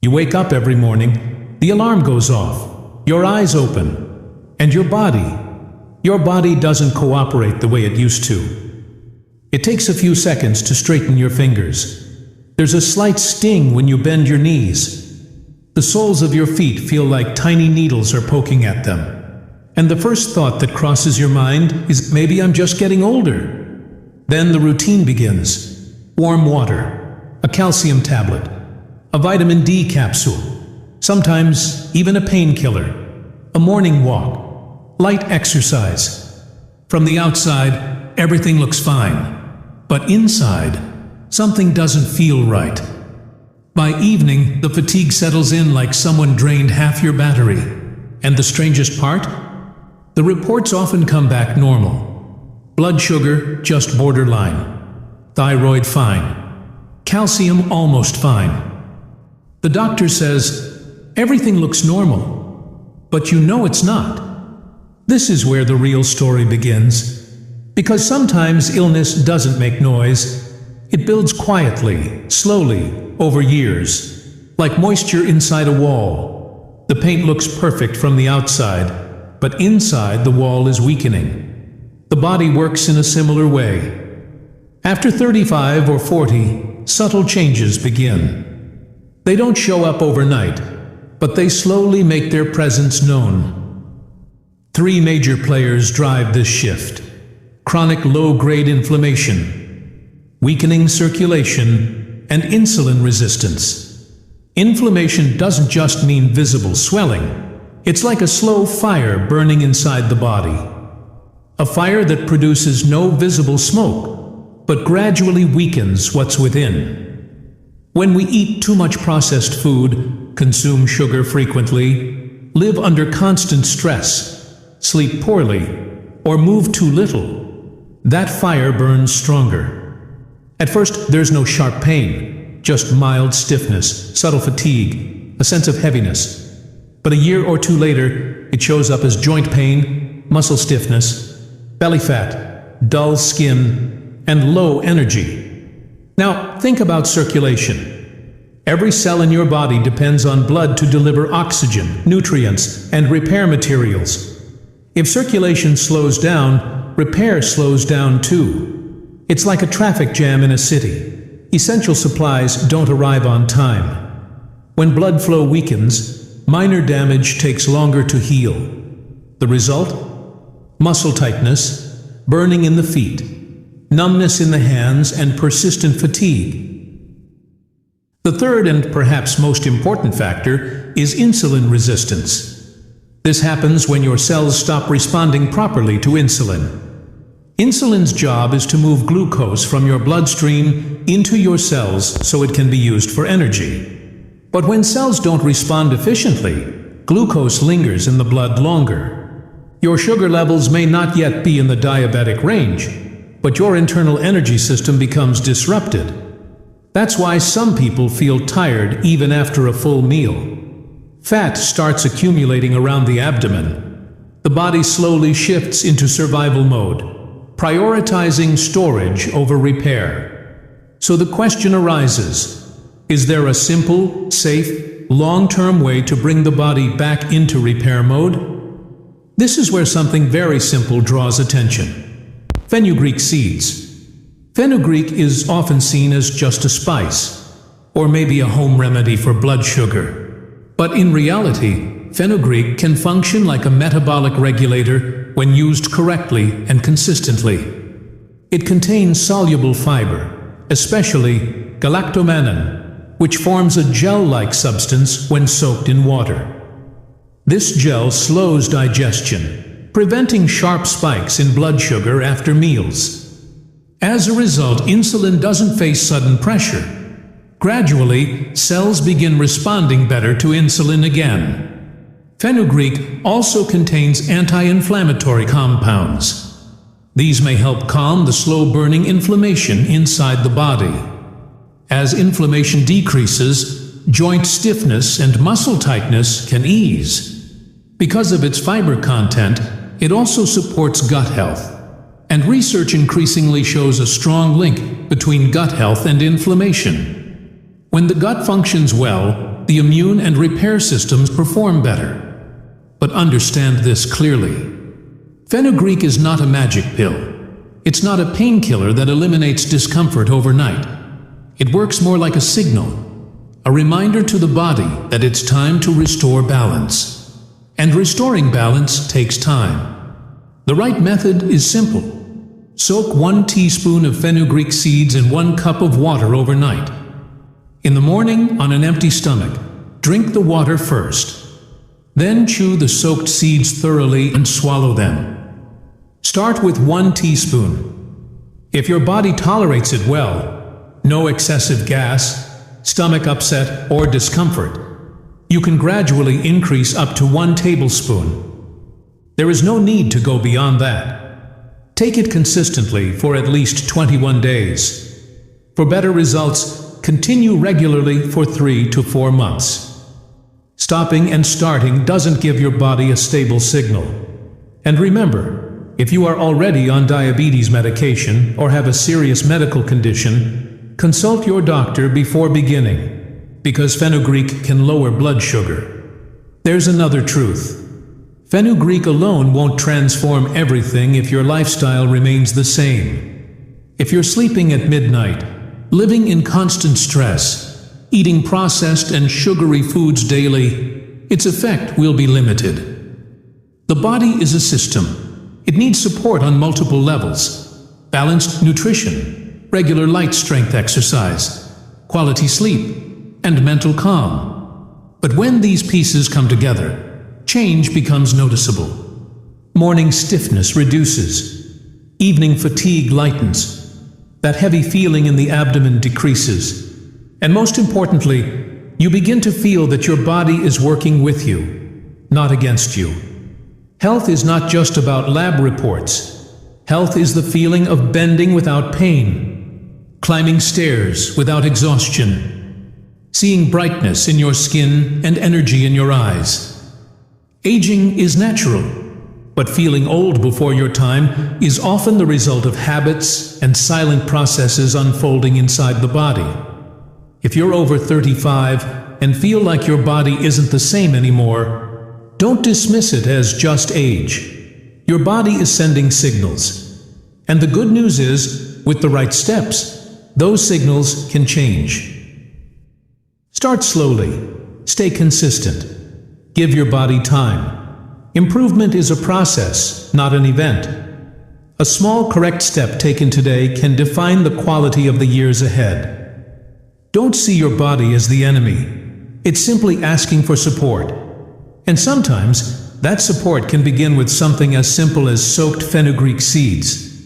You wake up every morning, the alarm goes off, your eyes open, and your body doesn't cooperate the way it used to. It takes a few seconds to straighten your fingers. There's a slight sting when you bend your knees. The soles of your feet feel like tiny needles are poking at them. And the first thought that crosses your mind is, maybe I'm just getting older. Then the routine begins. Warm water, a calcium tablet, a vitamin D capsule, sometimes even a painkiller, a morning walk, light exercise. From the outside, everything looks fine. But inside, something doesn't feel right. By evening, the fatigue settles in like someone drained half your battery. And the strangest part? The reports often come back normal. Blood sugar, just borderline. Thyroid, fine. Calcium, almost fine. The doctor says, everything looks normal. But you know it's not. This is where the real story begins. Because sometimes illness doesn't make noise. It builds quietly, slowly, over years. Like moisture inside a wall. The paint looks perfect from the outside. But inside, the wall is weakening. The body works in a similar way. After 35 or 40, subtle changes begin. They don't show up overnight, but they slowly make their presence known. 3 major players drive this shift. Chronic low-grade inflammation, weakening circulation, and insulin resistance. Inflammation doesn't just mean visible swelling. It's like a slow fire burning inside the body. A fire that produces no visible smoke, but gradually weakens what's within. When we eat too much processed food, consume sugar frequently, live under constant stress, sleep poorly, or move too little, that fire burns stronger. At first, there's no sharp pain, just mild stiffness, subtle fatigue, a sense of heaviness. But a year or two later, it shows up as joint pain, muscle stiffness, belly fat, dull skin, and low energy. Now, think about circulation. Every cell in your body depends on blood to deliver oxygen, nutrients, and repair materials. If circulation slows down, repair slows down too. It's like a traffic jam in a city. Essential supplies don't arrive on time. When blood flow weakens, minor damage takes longer to heal. The result? Muscle tightness, burning in the feet, numbness in the hands, and persistent fatigue. The third and perhaps most important factor is insulin resistance. This happens when your cells stop responding properly to insulin. Insulin's job is to move glucose from your bloodstream into your cells so it can be used for energy. But when cells don't respond efficiently, glucose lingers in the blood longer. Your sugar levels may not yet be in the diabetic range, but your internal energy system becomes disrupted. That's why some people feel tired even after a full meal. Fat starts accumulating around the abdomen. The body slowly shifts into survival mode, prioritizing storage over repair. So the question arises, is there a simple, safe, long-term way to bring the body back into repair mode? This is where something very simple draws attention. Fenugreek seeds. Fenugreek is often seen as just a spice, or maybe a home remedy for blood sugar. But in reality, fenugreek can function like a metabolic regulator when used correctly and consistently. It contains soluble fiber, especially galactomannan, which forms a gel-like substance when soaked in water. This gel slows digestion, preventing sharp spikes in blood sugar after meals. As a result, insulin doesn't face sudden pressure. Gradually, cells begin responding better to insulin again. Fenugreek also contains anti-inflammatory compounds. These may help calm the slow-burning inflammation inside the body. As inflammation decreases, joint stiffness and muscle tightness can ease. Because of its fiber content, it also supports gut health. And research increasingly shows a strong link between gut health and inflammation. When the gut functions well, the immune and repair systems perform better. But understand this clearly. Fenugreek is not a magic pill. It's not a painkiller that eliminates discomfort overnight. It works more like a signal, a reminder to the body that it's time to restore balance. And restoring balance takes time. The right method is simple. Soak 1 teaspoon of fenugreek seeds in 1 cup of water overnight. In the morning, on an empty stomach, drink the water first. Then chew the soaked seeds thoroughly and swallow them. Start with 1 teaspoon. If your body tolerates it well, no excessive gas, stomach upset, or discomfort, you can gradually increase up to 1 tablespoon. There is no need to go beyond that. Take it consistently for at least 21 days. For better results, continue regularly for 3 to 4 months. Stopping and starting doesn't give your body a stable signal. And remember, if you are already on diabetes medication or have a serious medical condition, consult your doctor before beginning, because fenugreek can lower blood sugar. There's another truth. Fenugreek alone won't transform everything if your lifestyle remains the same. If you're sleeping at midnight, living in constant stress, eating processed and sugary foods daily, its effect will be limited. The body is a system. It needs support on multiple levels. Balanced nutrition, regular light strength exercise, quality sleep, and mental calm. But when these pieces come together, change becomes noticeable. Morning stiffness reduces. Evening fatigue lightens. That heavy feeling in the abdomen decreases. And most importantly, you begin to feel that your body is working with you, not against you. Health is not just about lab reports. Health is the feeling of bending without pain, climbing stairs without exhaustion, seeing brightness in your skin and energy in your eyes. Aging is natural, but feeling old before your time is often the result of habits and silent processes unfolding inside the body. If you're over 35 and feel like your body isn't the same anymore, don't dismiss it as just age. Your body is sending signals. And the good news is, with the right steps, those signals can change. Start slowly. Stay consistent. Give your body time. Improvement is a process, not an event. A small correct step taken today can define the quality of the years ahead. Don't see your body as the enemy. It's simply asking for support. And sometimes, that support can begin with something as simple as soaked fenugreek seeds.